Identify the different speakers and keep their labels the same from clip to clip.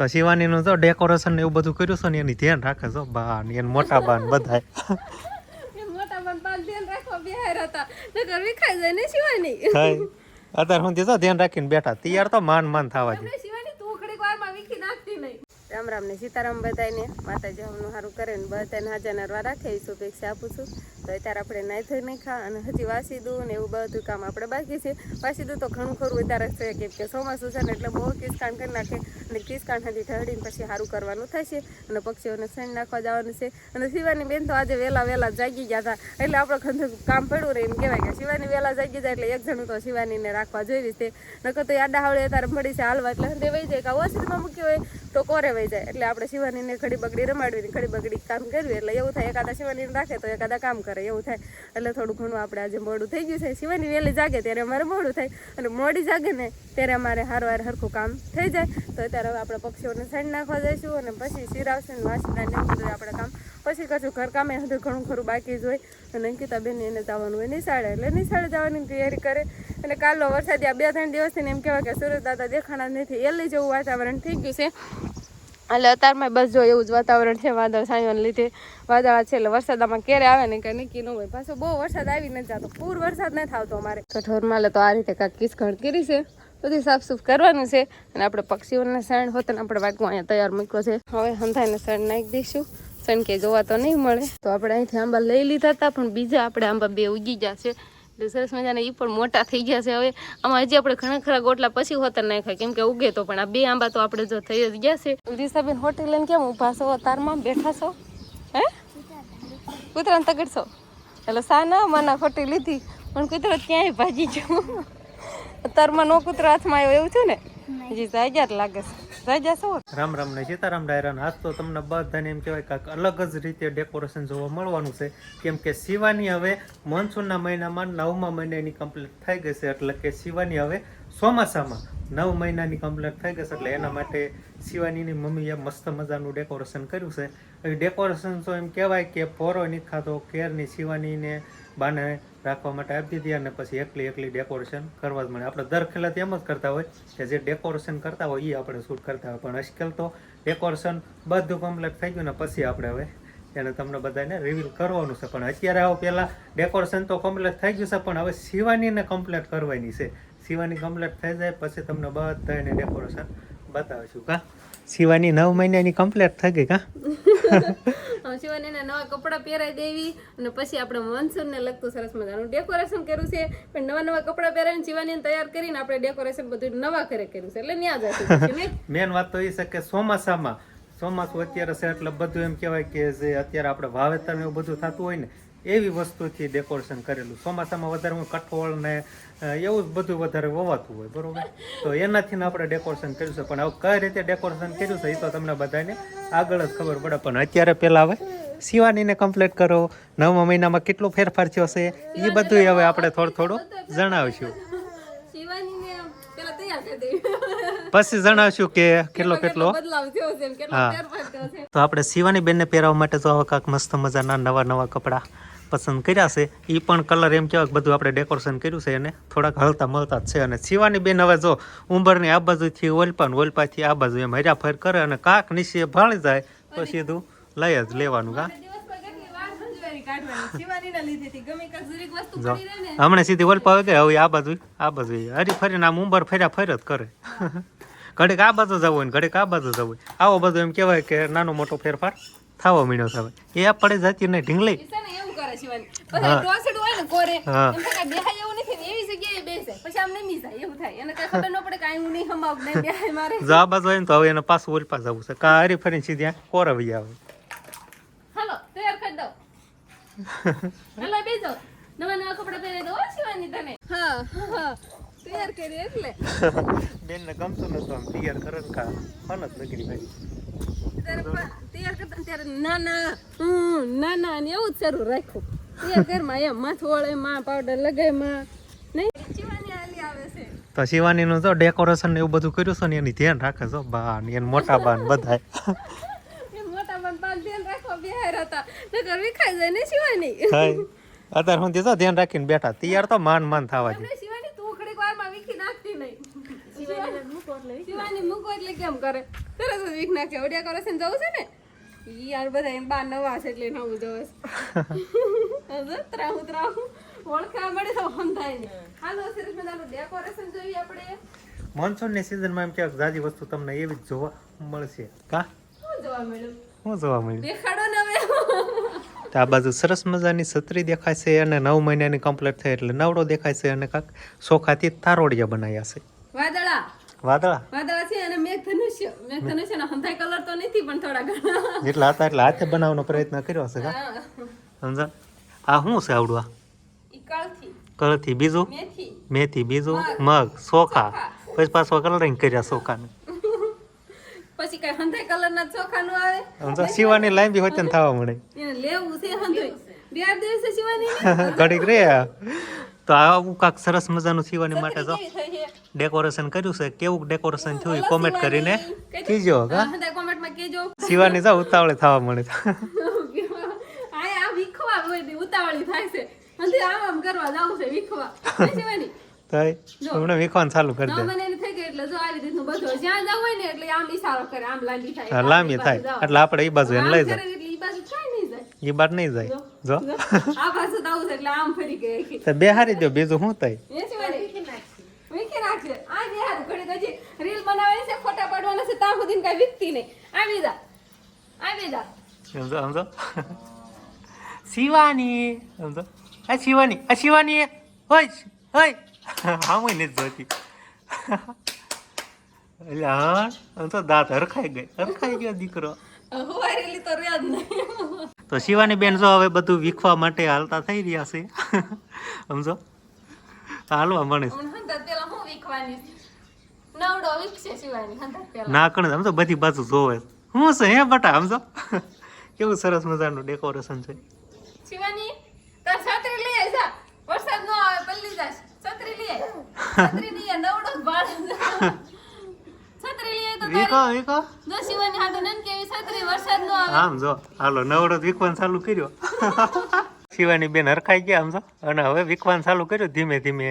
Speaker 1: તો શિવાનીનું તો ડેકોરેશન ને એવું બધું કર્યું છે ને એની ધ્યાન રાખે છો બા ને એને મોટા બા ને બધાય
Speaker 2: મોટા બન પાલ ધ્યાન રાખવા બેહાર હતા નકર વિખાઈ જાય ને શિવાની
Speaker 1: અત્યારે હું તો ધ્યાન રાખીને બેઠા તૈયાર તો માન થવા દે
Speaker 2: શિવાની તું ઘડીક વારમાં વિખી નાખતી નહીં રામ રામ ને સીતારામ બધાને માતાજી હમનું સારું કરે ને બધાને હાજર નરવા રાખે એ શુભેચ્છા આપું છું તો અત્યારે આપણે નાઈ થઈ નહીં ખા અને હજી વાસી દઉં ને એવું બધું કામ આપણે બાકી છે વાસી દઉં તો ઘણું ખરું વધારે છે કેમ કે ચોમાસું છે ને એટલે બહુ કિસકાન કરી નાખે અને કિસકાન હતી ઠરડીને પછી સારું કરવાનું થશે અને પક્ષીઓને સણ નાખવા જવાનું છે અને શિવાની બેન તો આજે વહેલા જાગી ગયા હતા એટલે આપણે ખંધું કામ પડ્યું રહે એમ કહેવાય કે શિવાની વહેલા જાગી જાય એટલે એક જણું તો શિવાનીને રાખવા જોઈ છે નકર તો આડા હાવડે અત્યારે મળી છે હાલવા એટલે હંધે વહી જાય કે ઓસરીમાં મૂકી હોય તો કોરે વહી જાય એટલે આપણે શિવાનીને ઘડી બગડી રમાડવી ઘડી બગડી કામ કરવી એટલે એવું થાય એકાદા શિવાનીને રાખે તો એકાદા કામ કરે એવું થાય એટલે થોડું ઘણું આપણે આજે મોડું થઈ ગયું છે શિવાની વહેલી જાગે ત્યારે અમારે મોડું થાય અને મોડી જાગે ને ત્યારે અમારે હારવાર હરખું કામ થઈ જાય તો અત્યારે હવે આપણે પક્ષીઓને સણ નાખવા જઈશું અને પછી શિરાવશે ને વાસીને બધું આપણે કામ પછી કશું ઘર કામે હતું ઘણું ખરું બાકી જ હોય અને અંકિતા બેન એને જવાનું હોય નિશાળે એટલે નિશાળે જવાની તૈયારી કરે અને કાલનો વરસાદ આ 2-3 દિવસથી એમ કહેવાય કે સુરત દાદા દેખાણા નથી એલી જેવું વાતાવરણ થઈ ગયું છે એટલે અત્યારમાં બસ જો એવું જ વાતાવરણ છે વાદળ છાંયોને લીધે વાદળા છે એટલે વરસાદમાં ક્યારે આવે ને કંઈ નક્કી ન હોય પાછો બહુ વરસાદ આવી નથી જતો પૂર વરસાદ નથી આવતો અમારે કઠોરમાં તો આ રીતે કાંઈક કિસખણ કરી છે બધી સાફ કરવાનું છે અને આપણે પક્ષીઓને સણ હોત ને આપણે વાગવા અહીંયા તૈયાર મૂક્યો છે હવે હંધાઈને સણ નાખી દઈશું સણ કે જોવા તો નહીં મળે તો આપણે અહીંથી આંબા લઈ લીધા હતા પણ બીજા આપણે આંબા 2 ઉગી જશે સરસ મજાના એ પણ મોટા થઈ ગયા છે હવે આમાં હજી આપણે ઘણા ખરા ગોટલા પછી હોતર નાખ્યા કેમ કે ઉગે તો પણ આ 2 આંબા તો આપણે જો થઈ જ ગયા છે દિશાબેન હોટેલ લઈને કેમ ઊભા છો તારમાં બેઠા છો હે કૂતરાને તગડશો એટલે સા ના માના ખોટી લીધી પણ કૂતરો ક્યાંય ભાજી જાઉં તારમાં નો કૂતરો હાથમાં આવ્યો એવું થયું ને હજી જાગ્યા લાગે છે જાગ્યા છો
Speaker 1: રામ રામ ને સીતારામ ડાયરા આજ તો તમને બધાને એમ કહેવાય કાંઈક અલગ જ રીતે ડેકોરેશન જોવા મળવાનું છે કેમ કે શિવાની હવે મોન્સૂનના મહિનામાં 9મા મહિનાની કમ્પ્લીટ થઈ ગઈ છે એટલે કે શિવાની હવે ચોમાસામાં 9 મહિનાની કમ્પ્લીટ થઈ ગઈ છે એટલે એના માટે શિવાનીની મમ્મીએ મસ્ત મજાનું ડેકોરેશન કર્યું છે એ ડેકોરેશન તો એમ કહેવાય કે પોરો નહીં ખાતો કેરની શિવાનીને બાને રાખવા માટે આપી દીધી અને પછી એકલી ડેકોરેશન કરવા જ મળે આપણે દર ખેલાથી એમ જ કરતા હોય કે જે ડેકોરેશન કરતા હોય એ આપણે શૂટ કરતા હોય પણ આજકાલ તો ડેકોરેશન બધું કમ્પ્લીટ થઈ ગયું ને પછી આપણે હવે એને તમને બધાને રિવીલ કરવાનું છે પણ અત્યારે આવો પહેલાં ડેકોરેશન તો કમ્પ્લીટ થઈ ગયું છે પણ હવે શિવાનીને કમ્પ્લીટ કરવાની છે શિવાની કમ્પ્લીટ થઈ જાય પછી તમને બધાને ડેકોરેશન બતાવીશું કા શિવાની 9 મહિનાની કમ્પ્લીટ થઈ ગઈ કા
Speaker 2: શિવાનીના નવા કપડાં પહેરાવી દેવી અને પછી આપણે મોન્સૂનને લગતું સરસ મજાનું ડેકોરેશન કર્યું છે પણ નવા કપડાં પહેરાવીને શિવાનીને તૈયાર કરીને આપણે ડેકોરેશન બધું નવા ઘરે કર્યું છે એટલે ત્યાં જશું
Speaker 1: મેન વાત તો એ છે કે ચોમાસું અત્યારે છે એટલે બધું એમ કહેવાય કે જે અત્યારે આપણે વાવેતર ને એવું બધું થતું હોય ને એવી વસ્તુથી ડેકોરેશન કરેલું ચોમાસામાં વધારે કઠોળ ને એવું જ બધું વધારે વવાતું હોય બરોબર તો એનાથી આપણે ડેકોરેશન કર્યું છે પણ હવે કઈ રીતે ડેકોરેશન કર્યું છે એ તો તમને બધાને આગળ જ ખબર પડે પણ અત્યારે પહેલા હવે શિવાનીને કમ્પ્લીટ કરો 9મા મહિનામાં કેટલો ફેરફાર થયો છે એ બધું હવે આપણે થોડું જણાવીશું પછી જણાવશું કે કેટલો હા તો આપણે શિવાની બેનને પહેરાવવા માટે તો હવે કાંઈક મસ્ત મજાના નવા કપડાં પસંદ કર્યા છે એ પણ કલર એમ કહેવાય બધું આપણે ડેકોરેશન કર્યું છે એને થોડાક હળતા મળતા જ છે અને શિવાની બેન હવે જો ઉંબરની આ બાજુથી ઓલપાથી આ બાજુ એમ હરાફર કરે અને કાંક નીચે ભાળી જાય તો સીધું લઈ જ લેવાનું કા હમણાં સીધી ઓલપા વગર હવે આ બાજુ હરી ફરીને આમ ઉંબર ફેર જ કરે ઘડીક આ બાજુ જવું ને ઘડીક આ બાજુ જવું આવો બધું એમ કહેવાય કે નાનો મોટો ફેરફાર થવો મીડ્યો છે એ પડે જતી નહીં ઢીંગલી આ બાજુ હોય ને તો હવે એને પાછું ઓલપા જવું છે કા હરી ફરીને સીધી કોરવી આવે બેન ને ગમતું નતું આમ તૈયાર કરે કા ફન જ નગરી ભાઈ
Speaker 2: તૈયાર કરતા ત્યારે ના એવું જ શરૂ રાખ્યું તૈયાર કરમાં એમ માથું વળે માં પાવડર લગાય માં નહીં શિવાની આલી આવે છે
Speaker 1: તો શિવાનીનું તો ડેકોરેશન એવું બધું કર્યું છે ને એની ધ્યાન રાખે છો બા ને એને મોટા બા ને બધાય
Speaker 2: મોટા બન પાલ ધ્યાન રાખવા બેહાર હતા નકર વિખાઈ જાય ને શિવાની
Speaker 1: અત્યારે હું તો ધ્યાન રાખીને બેઠા તૈયાર તો માન થવા દે
Speaker 2: શિવાની તું ઘડીક વારમાં વિખી નાખતી નહીં શિવાની શિવાની મૂકો એટલે કેમ કરે તરત જ વીક નાખે ડેકોરેશન જવું છે ને યાર બધા એમ બા નવા છે એટલે નવું જવું છે ત્રાહું ઓળખા મળે તો હમ થાય ને હાલો સરસ મજાનું ડેકોરેશન જોઈએ આપણે
Speaker 1: મોન્સૂનની સિઝનમાં એમ ક્યાંક જાજી વસ્તુ તમને એવી જ જોવા મળશે કા
Speaker 2: શું જોવા મળ્યું
Speaker 1: શું જોવા મળ્યું
Speaker 2: દેખાડો ને હવે
Speaker 1: તો આ બાજુ સરસ મજાની છત્રી દેખાય છે અને 9 મહિનાની કમ્પ્લીટ થઈ એટલે નવડો દેખાય છે અને કાંક સોખાથી તારોડિયા બનાવ્યા છે વાદળા
Speaker 2: છે અને મેઘધનુષ્યનો હંધાઈ કલર તો નથી પણ થોડા ઘણા
Speaker 1: જેટલા હતા એટલે હાથે બનાવવાનો પ્રયત્ન કર્યો છે કા સમજા આ શું છે આવડું
Speaker 2: ઈ કળથી
Speaker 1: કળથી બીજું
Speaker 2: મેથી
Speaker 1: મેથી બીજું મગ ચોખા પછી પાછો કલરિંગ કર્યા ચોખાને
Speaker 2: પછી કઈ હંધાઈ કલર ના ચોખા નું આવે
Speaker 1: સમજા શિવાની લાંબી હોય ને થવા મળે
Speaker 2: એને લેવું છે હંધાઈ બે દિવસે શિવાની
Speaker 1: ઘડીક રે તો આવું કાંક સરસ મજાનું શિવાની માટે જો ડેકોરેશન કર્યું છે કેવું ડેકોરેશન થયું એ કોમેન્ટ કરીને કીજો કા
Speaker 2: કોમેન્ટમાં કહેજો
Speaker 1: શિવાની જા ઉતાવળે થવા મળે
Speaker 2: આ વિખવા હોય ઉતાવળી થાય છે અને આમ કરવા જાવ છે વિખવા શિવાની
Speaker 1: તો હમણાં વિખવાનું ચાલુ કરી દે
Speaker 2: મને થઈ ગયું એટલે જો આવી રીતનું બધું જ્યાં જાવ હોય ને એટલે આમ ઈશારો કરે આમ લાંબી થાય
Speaker 1: લાંબી થાય એટલે આપણે એ બાજુ એને લઈ જાય
Speaker 2: ઈ બાજુ કાઈ નહીં જાય
Speaker 1: એ બાર નહીં જાય જો
Speaker 2: આ બાજુ તો આવું છે એટલે આમ ફરી ગઈ
Speaker 1: તો બેહારી દો બીજું શું થાય
Speaker 2: એ શિવાની વીખી નાખશે આ જે હારું ઘડી હજી રીલ બનાવવાની છે ફોટા પાડવાના છે ત્યાં સુધી કઈ વીખતી નહીં આવી જા
Speaker 1: સમજો સમજો શિવાની સમજો આ શિવાની હોય હા હું નથી જોતી એટલે હા આમ તો દાંત હરખાઈ ગયો દીકરો
Speaker 2: હુવારેલી તો રહ્યા જ નહીં
Speaker 1: તો શિવાની બેન જો હવે બધું વીખવા માટે હાલતા થઈ રહ્યા છે સમજો હાલવા મળે છે
Speaker 2: પેલા હું વીખવાની નવડો વીખશે શિવાની પેલા
Speaker 1: ના કણ સમજો બધી બાજુ જોવે શું છે હે બટા સમજો કેવું સરસ મજાનું ડેકોરેશન છે
Speaker 2: શિવાની તાર છત્રી લઈ આય જા વરસાદ નો આવે પલ્લી જાશ છત્રી લઈ આય નવડો ભાળ છત્રી લઈ આય તો
Speaker 1: વીખો
Speaker 2: જો શિવાની હાટો નન કેવી છત્રી વરસાદ નો આવે
Speaker 1: આમ જો હાલો નવડો વીખવાનું ચાલુ કર્યો શિવાની બેન હરખાઈ ગયા આમ જો અને હવે વીખવાનું ચાલુ કર્યું ધીમે ધીમે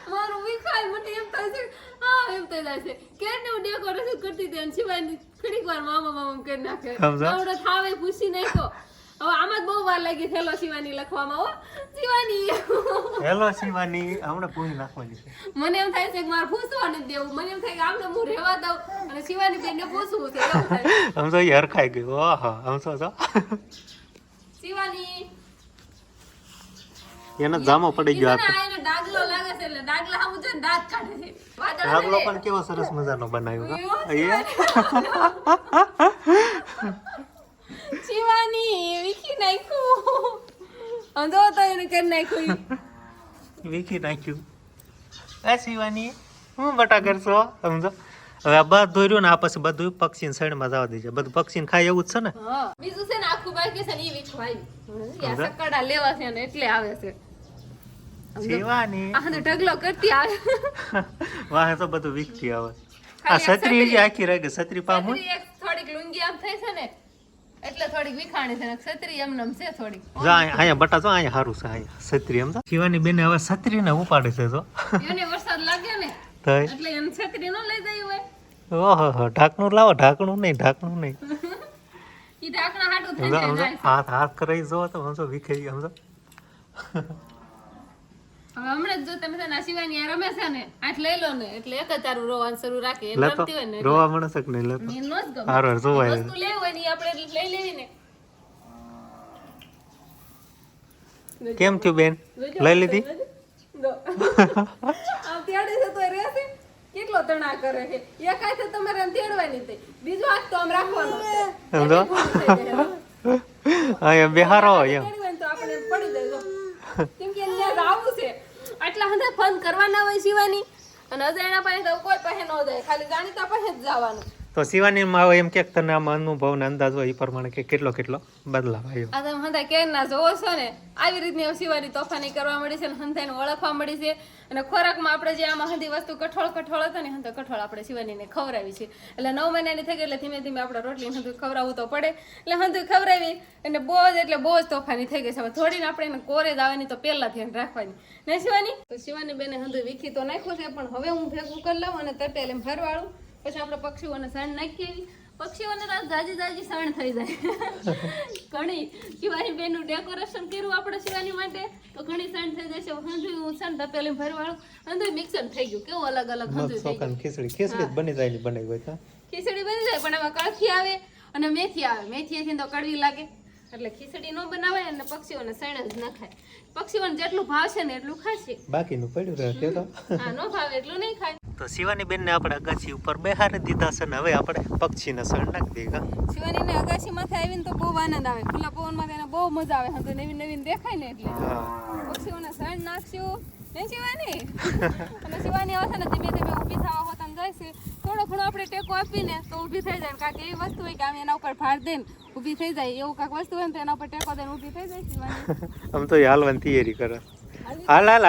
Speaker 2: મારું વિખાય મને એમ થાય છે એમ થાય છે કેને હું ડેકોરેશન કરતી હતી અને શિવાની ઘડીક વાર મામા કરી નાખે આવડો થાવે પૂછી નાખ્યો હવે આમાં જ બહુ વાર લાગી હેલો શિવાની લખવામાં હો શિવાની
Speaker 1: હેલો શિવાની હમણાં પૂરી નાખવાની છે
Speaker 2: મને એમ થાય છે કે મારે પૂછવા નથી દેવું મને એમ થાય કે આમને હું રહેવા દઉં અને શિવાની બેનને પૂછવું છે એવું થાય
Speaker 1: આમ તો એ હરખાઈ ગયું ઓહો આમ તો જો
Speaker 2: શિવાની
Speaker 1: એને જામો પડી ગયો
Speaker 2: આ એને ડાગલો લાગે છે એટલે ડાગલા સામું જોઈને દાંત કાઢે છે
Speaker 1: ડાગલો પણ કેવો સરસ મજાનો બનાવ્યો
Speaker 2: શિવાની વીખી નાખ્યું અંધો તો એને કરી નાખ્યું
Speaker 1: વીખી નાખ્યું આ શિવાની હું બટા કરશો સમજો હવે આ બધું દોર્યું ને આ પછી બધું પક્ષી સાઈડમાં જવા દેજે બધું પક્ષી ખાય એવું જ છે ને
Speaker 2: બીજું છે ને આખું બાકી છે ને એ વીખવાય સકડા લેવા છે ને એટલે આવે છે
Speaker 1: શિવાની
Speaker 2: આ ઢગલો કરતી આવે
Speaker 1: વાહ તો બધું વીખતી આવે આ છત્રી જે આખી રહી ગઈ છત્રી પામ
Speaker 2: થોડીક લુંગી આમ થઈ છે ને એટલે થોડીક વિખાણી છે ને છત્રી એમનેમ છે થોડીક
Speaker 1: જા અહીંયા બટા જો અહીંયા સારું છે અહીંયા છત્રી એમ તો શિવાની બેને હવે છત્રી ને ઉપાડે છે જો
Speaker 2: એને વરસાદ લાગ્યો ને
Speaker 1: તો
Speaker 2: એટલે એને છત્રી નો લઈ જાય હોય
Speaker 1: ઓહો ઢાંકણું લાવો ઢાંકણું નહીં
Speaker 2: ઈ ઢાંકણા હાટું થઈ જાય
Speaker 1: હાથ કરી જો તો સમજો વિખેરી સમજો
Speaker 2: હવે હમણાં જ જો તમે છે ને શિવાની આ રમે છે ને આઠ લઈ લો ને એટલે એક જ તારું રોવાનું શરૂ રાખે એટલે રમતી હોય ને
Speaker 1: રોવા મળે છે કે નહીં લેતો
Speaker 2: મેં નો જ ગમે
Speaker 1: હારો જોવાય
Speaker 2: વસ્તુ લેવું હોય ને ઈ આપણે લઈ લેવી ને
Speaker 1: કેમ થયું બેન લઈ લીધી
Speaker 2: આમ તેડે છે તો રહેશે કેટલો તણા કરે છે એક હાથે તમારે આમ તેડવાની થઈ બીજો હાથ તો આમ રાખવાનો છે
Speaker 1: સમજો અહીંયા બેહારો એમ
Speaker 2: તો આપણે પડી જાય કેમ કે અહીંયા આવું છે આટલા હંધે ફોન કરવાના હોય શિવાની અને અજાણ્યા પાસે તો કોઈ પાસે ન જાય ખાલી જાણીતા પાસે જ જવાનું
Speaker 1: તો શિવાનીમાં હવે એમ કે તને આમાં અનુભવ ને અંદાજ હોય એ પ્રમાણે કે કેટલો બદલાવ આવ્યો?
Speaker 2: આ તમે હંધા કેરના જોવો છો ને આવી રીતની શિવાની તોફાની કરવા મળી છે ને હંધાઈને ઓળખવા મળી છે. અને ખોરાકમાં આપણે જે આમાં હંધી વસ્તુ કઠોળ હતો ને હંધા કઠોળ આપણે શિવાનીને ખવડાવી છે. એટલે 9 મહિનાની થઈ ગઈ એટલે ધીમે ધીમે આપણે રોટલી હંધું ખવડાવવું તો પડે. એટલે હંધું ખવડાવી અને બહુ જ તોફાની થઈ ગઈ છે. હવે થોડીને આપણે એને કોરે દાવાની તો પહેલા ધ્યાન રાખવાની નહીં શિવાની. તો શિવાની બેને હંધું વીખી તો નાખ્યું છે પણ હવે હું ભેગું કરી લઉં અને તપેલ એમ ભરવાળું. પછી આપણે પક્ષીઓને સાણ નાખીએ. પક્ષીઓને રાત જાજી સાણ થઈ જાય. ઘણી શિવાની બેનનું ડેકોરેશન કર્યું આપણે શિવાની માટે તો ઘણી સાણ થઈ જશે. હંધું હું સાણ તપેલ એમ ભરવાળું હંધું મિક્સર થઈ ગયું. કેવું અલગ અલગ હંધું થઈ ગયું.
Speaker 1: ખીચડી બની જાય બનાવી હોય તો
Speaker 2: ખીચડી બની જાય પણ એમાં કળથી આવે અને મેથી આવે. મેથીથી તો કડવી લાગે એટલે ખીચડી ન બનાવાય અને પક્ષીઓને સાણ જ ન ખાય. પક્ષીઓને જેટલું ભાવશે ને એટલું ખાશે,
Speaker 1: બાકીનું પડ્યું રહે કે તો
Speaker 2: હા ન ભાવે એટલું નહીં ખાય.
Speaker 1: તો શિવાની બેન ને આપણે અગાસી ઉપર બેહારી દીધા છે ને હવે આપણે પક્ષીને સણ નાખી દઈએ.
Speaker 2: શિવાનીને અગાસી માંથી આવીને તો બહુ આનંદ આવે. ખુલ્લા પવનમાં તેને બહુ મજા આવે. હંધું નવીન દેખાય ને એટલે પક્ષીઓને સણ નાખશું ને શિવાની. અને શિવાની આવશે ને ધીમે ધીમે ઊભી થવા હોતા જાય છે. થોડો ઘણો આપણે ટેકો આપીને તો ઊભી થઈ જાય. કારણ કે એવી વસ્તુ હોય કે આમ એના ઉપર ભાર દે ને ઊભી થઈ જાય. એવું કાંઈક વસ્તુ હોય ને તો એના ઉપર ટેકો દઈને ઊભી થઈ જાય શિવાની.
Speaker 1: આમ તો એ હાલવાની તૈયારી કરે.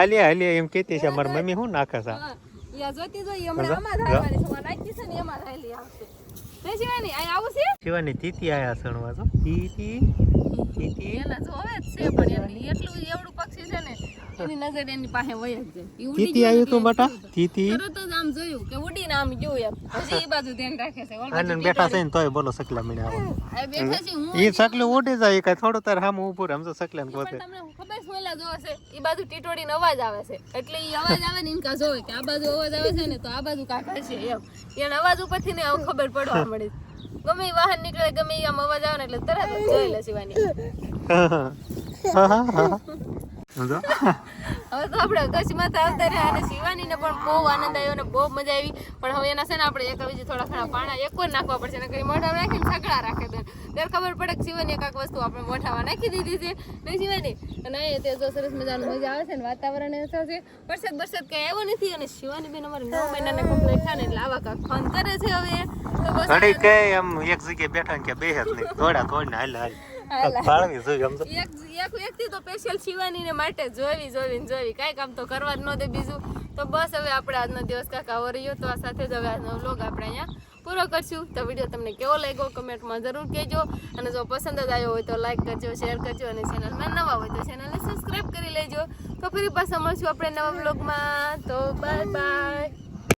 Speaker 1: હાલીએ એમ કહેતી છે મારી મમ્મી શું નાખે છે.
Speaker 2: યા જોતી જોઈ હમણાં આમાં જ આવવાની છે. નાખી છે ને એમાં જ હાલી આવશે. નહીં શિવાની અહીં આવું છે.
Speaker 1: શિવાની તીતી આયા સણવા તો તીતી
Speaker 2: એના જો હવે જ છે પણ એની એટલું એવડું પક્ષી છે ને એની નજર એની પાસે વહી જ જાય.
Speaker 1: તીતી આવ્યું તું બટા તીતી
Speaker 2: તરત જ આમ જોયું કે ઉડીને આમ જોયું એમ. હજી એ બાજુ ધ્યાન રાખે છે.
Speaker 1: આનંદ બેઠા છે ને તોય બોલો સકલા મીને આવો.
Speaker 2: આ બેઠા છે હું
Speaker 1: ઈ સકલું ઉડી જાય કઈ થોડું તાર હામ ઊભું રહે. સમજો સકલા ને
Speaker 2: પણ
Speaker 1: ગોતે
Speaker 2: તમને ખબર છે ઓલા જોવે છે એ બાજુ ટીટોડીનો અવાજ આવે છે એટલે ઈ અવાજ આવે ને ઇનકા જોવે કે આ બાજુ અવાજ આવે છે ને તો આ બાજુ કાંક હશે એમ. એના અવાજ ઉપરથી ને આમ ખબર પડવા મળે. ગમે ઈ વાહન નીકળે ગમે ઈ આમ અવાજ આવે ને એટલે તરત જ જોઈ લે શિવાની.
Speaker 1: સમજો
Speaker 2: હવે તો આપણે અગાસીમાં આવતા રહ્યા અને શિવાનીને પણ બહુ આનંદ આવ્યો અને બહુ મજા આવી. પણ હવે એના છે ને આપણે એક બીજી થોડા ઘણા પાણા એક જ નાખવા પડશે ને કઈ મોઢા રાખીને સગડા રાખે બેન ત્યારે ખબર પડે કે શિવાની કાંઈક વસ્તુ આપણે મોઢામાં નાખી દીધી છે નહીં શિવાની. અને અહીંયા તે જો સરસ મજાનું મજા આવે છે ને વાતાવરણ એ છે. વરસાદ કઈ આવ્યો નથી અને શિવાની બેન અમારે 9 મહિનાને કમ્પ્લીટ થાય ને એટલે આવા કાંક ફોન કરે છે હવે. તો બસ
Speaker 1: ઘડી કે એમ એક જગ્યાએ બેઠા ને કે બે જ નહીં થોડીને હાલ ફાળવી જોયું સમજો.
Speaker 2: એક વ્યક્તિ તો સ્પેશિયલ શિવાનીને માટે જોવી કાંઈ કામ તો કરવા જ ન દે બીજું. તો બસ હવે આપણે આજનો દિવસ કાંક આવો રહ્યો. તો આ સાથે જ હવે આજનો વ્લોગ આપણે અહીંયા પૂરો કરશું. તો વિડીયો તમને કેવો લાગ્યો કમેન્ટમાં જરૂર કહેજો. અને જો પસંદ જ આવ્યો હોય તો લાઈક કરજો, શેર કરજો અને ચેનલમાં નવા હોય તો ચેનલને સબસ્ક્રાઈબ કરી લેજો. તો ફરી પાછા મળશું આપણે નવા વ્લોગમાં. તો બાય.